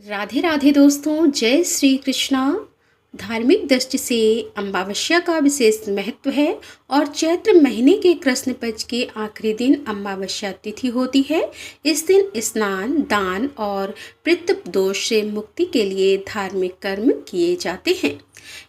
राधे राधे दोस्तों, जय श्री कृष्णा। धार्मिक दृष्टि से अमावस्या का विशेष महत्व है और चैत्र महीने के कृष्ण पक्ष के आखिरी दिन अमावस्या तिथि होती है। इस दिन स्नान, दान और पितृ दोष से मुक्ति के लिए धार्मिक कर्म किए जाते हैं।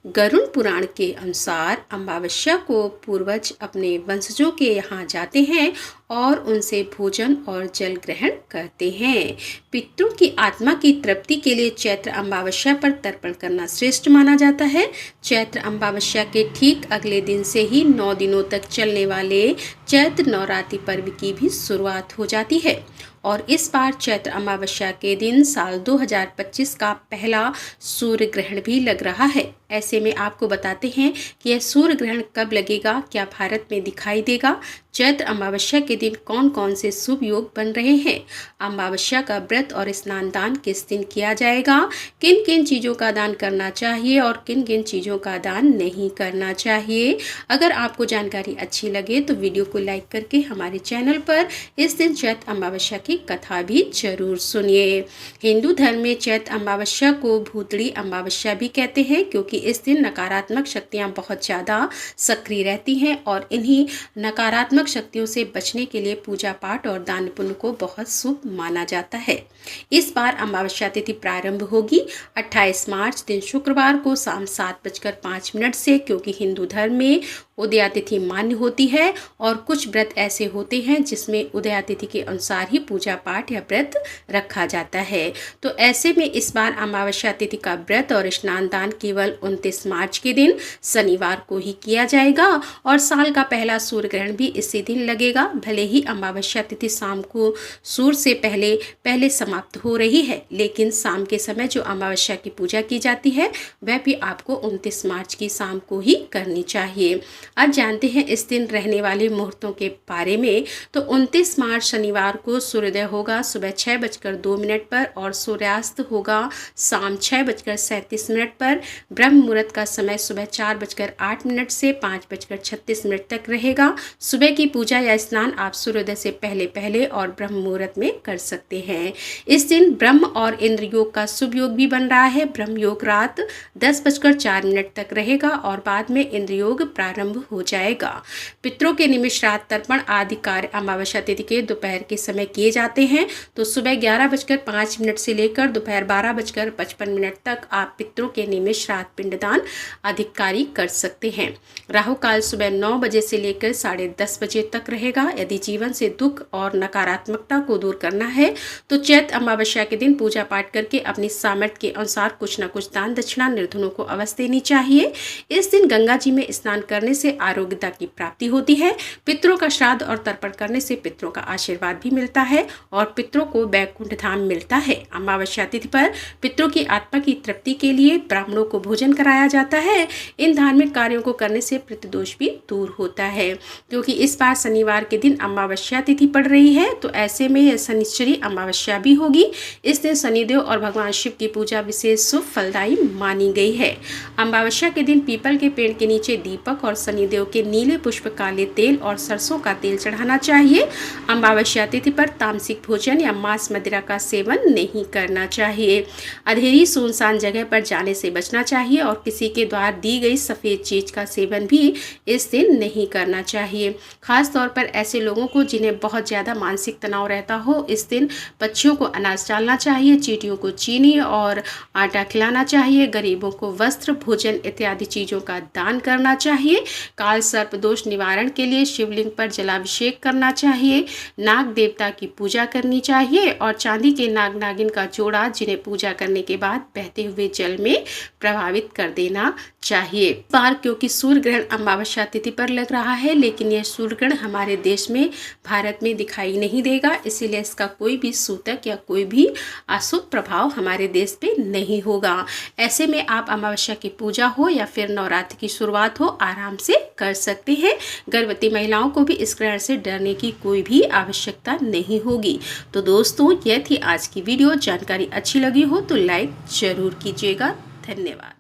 गरुड़ पुराण के अनुसार अमावस्या को पूर्वज अपने वंशजों के यहाँ जाते हैं और उनसे भोजन और जल ग्रहण करते हैं। पितरों की आत्मा की तृप्ति के लिए चैत्र अमावस्या पर तर्पण करना श्रेष्ठ माना जाता है। चैत्र अमावस्या के ठीक अगले दिन से ही 9 दिनों तक चलने वाले चैत्र नवरात्रि पर्व की भी शुरुआत हो जाती है और इस बार चैत्र अमावस्या के दिन साल 2025 का पहला सूर्य ग्रहण भी लग रहा है। ऐसे में आपको बताते हैं कि यह सूर्य ग्रहण कब लगेगा, क्या भारत में दिखाई देगा, चैत्र अमावस्या के दिन कौन कौन से शुभ योग बन रहे हैं, अमावस्या का व्रत और स्नान दान किस दिन किया जाएगा, किन किन चीज़ों का दान करना चाहिए और किन किन चीज़ों का दान नहीं करना चाहिए। अगर आपको जानकारी अच्छी लगे तो वीडियो को लाइक करके हमारे चैनल पर इस दिन चैत्र अमावस्या की कथा भी जरूर सुनिए। हिंदू धर्म में चैत्र अमावस्या को भूतड़ी अमावस्या भी कहते हैं क्योंकि इस दिन नकारात्मक शक्तियां बहुत ज़्यादा सक्रिय रहती हैं और इन्हीं नकारात्मक शक्तियों से बचने के लिए पूजा पाठ और दान पुण्य को बहुत शुभ माना जाता है। इस बार अमावस्या तिथि प्रारंभ होगी 28 मार्च दिन शुक्रवार को शाम 7:05 से, क्योंकि हिंदू धर्म में उदया तिथि मान्य होती है और कुछ व्रत ऐसे होते हैं जिसमें उदया तिथि के अनुसार ही पूजा पाठ या व्रत रखा जाता है। तो ऐसे में इस बार अमावस्या तिथि का व्रत और स्नान दान केवल 29 मार्च के दिन शनिवार को ही किया जाएगा और साल का पहला सूर्य ग्रहण भी इसी दिन लगेगा। भले ही अमावस्या तिथि शाम को सूर्य से पहले समाप्त हो रही है, लेकिन शाम के समय जो अमावस्या की पूजा की जाती है वह भी आपको 29 मार्च की शाम को ही करनी चाहिए। आज जानते हैं इस दिन रहने वाले मुहूर्तों के बारे में। तो 29 मार्च शनिवार को सूर्योदय होगा सुबह 6:02 पर और सूर्यास्त होगा शाम 6:37 पर। ब्रह्म मुहूर्त का समय सुबह 4:08 से 5:36 तक रहेगा। सुबह की पूजा या स्नान आप सूर्योदय से पहले और ब्रह्म मुहूर्त में कर सकते हैं। इस दिन ब्रह्म और इंद्र योग का शुभ योग भी बन रहा है। ब्रह्म योग रात 10:04 तक रहेगा और बाद में इंद्र योग प्रारंभ हो जाएगा। पितरों के निमित्त श्राद्ध तर्पण आदि कार्य अमावस्या तिथि के दोपहर के समय किए जाते हैं। तो सुबह 11:05 से लेकर दोपहर 12:55 तक आप पितरों के निमित्त श्राद्ध पिंडदान अधिकारी कर सकते हैं। राहु काल सुबह 9 बजे से लेकर 10:30 बजे तक रहेगा। यदि जीवन से दुख और नकारात्मकता को दूर करना है तो चैत्र अमावस्या के दिन पूजा पाठ करके अपनी सामर्थ्य के अनुसार कुछ न कुछ दान दक्षिणा निर्धनों को अवश्य देनी चाहिए। इस दिन गंगा जी में स्नान करने से आरोग्यता की प्राप्ति होती है। पितरों का श्राद्ध और तर्पण करने से पितरों का आशीर्वाद भी मिलता है और पितरों को वैकुंठ धाम मिलता है। अमावस्या तिथि पर पितरों की आत्मा की तृप्ति के लिए ब्राह्मणों को भोजन कराया जाता है। इन धार्मिक कार्यों को करने से पितृदोष भी दूर होता है। क्योंकि इस बार शनिवार के दिन अमावस्या तिथि पड़ रही है तो ऐसे में यह शनिश्चरी अमावस्या भी होगी। इस दिन शनिदेव और भगवान शिव की पूजा विशेष शुभ फलदायी मानी गई है। अमावस्या के दिन पीपल के पेड़ के नीचे दीपक और शनिदेव के नीले पुष्प, काले तेल और सरसों का तेल चढ़ाना चाहिए। अमावस्या तिथि पर तामसिक भोजन या मांस मदिरा का सेवन नहीं करना चाहिए। अंधेरी सुनसान जगह पर जाने से बचना चाहिए और किसी के द्वारा दी गई सफ़ेद चीज का सेवन भी इस दिन नहीं करना चाहिए। खास तौर पर ऐसे लोगों को जिन्हें बहुत ज़्यादा मानसिक तनाव रहता हो, इस दिन पक्षियों को अनाज डालना चाहिए, चींटियों को चीनी और आटा खिलाना चाहिए, गरीबों को वस्त्र, भोजन इत्यादि चीज़ों का दान करना चाहिए। काल सर्प दोष निवारण के लिए शिवलिंग पर जलाभिषेक करना चाहिए, नाग देवता की पूजा करनी चाहिए और चांदी के नाग नागिन का जोड़ा जिन्हें पूजा करने के बाद बहते हुए जल में प्रभावित कर देना चाहिए। बार क्योंकि सूर्य ग्रहण अमावस्या तिथि पर लग रहा है, लेकिन यह सूर्य ग्रहण हमारे देश में भारत में दिखाई नहीं देगा, इसीलिए इसका कोई भी सूतक या कोई भी अशुभ प्रभाव हमारे देश पे नहीं होगा। ऐसे में आप अमावस्या की पूजा हो या फिर नवरात्रि की शुरुआत हो आराम से कर सकते हैं। गर्भवती महिलाओं को भी इस ग्रहण से डरने की कोई भी आवश्यकता नहीं होगी। तो दोस्तों, यह थी आज की वीडियो। जानकारी अच्छी लगी हो तो लाइक जरूर कीजिएगा। धन्यवाद।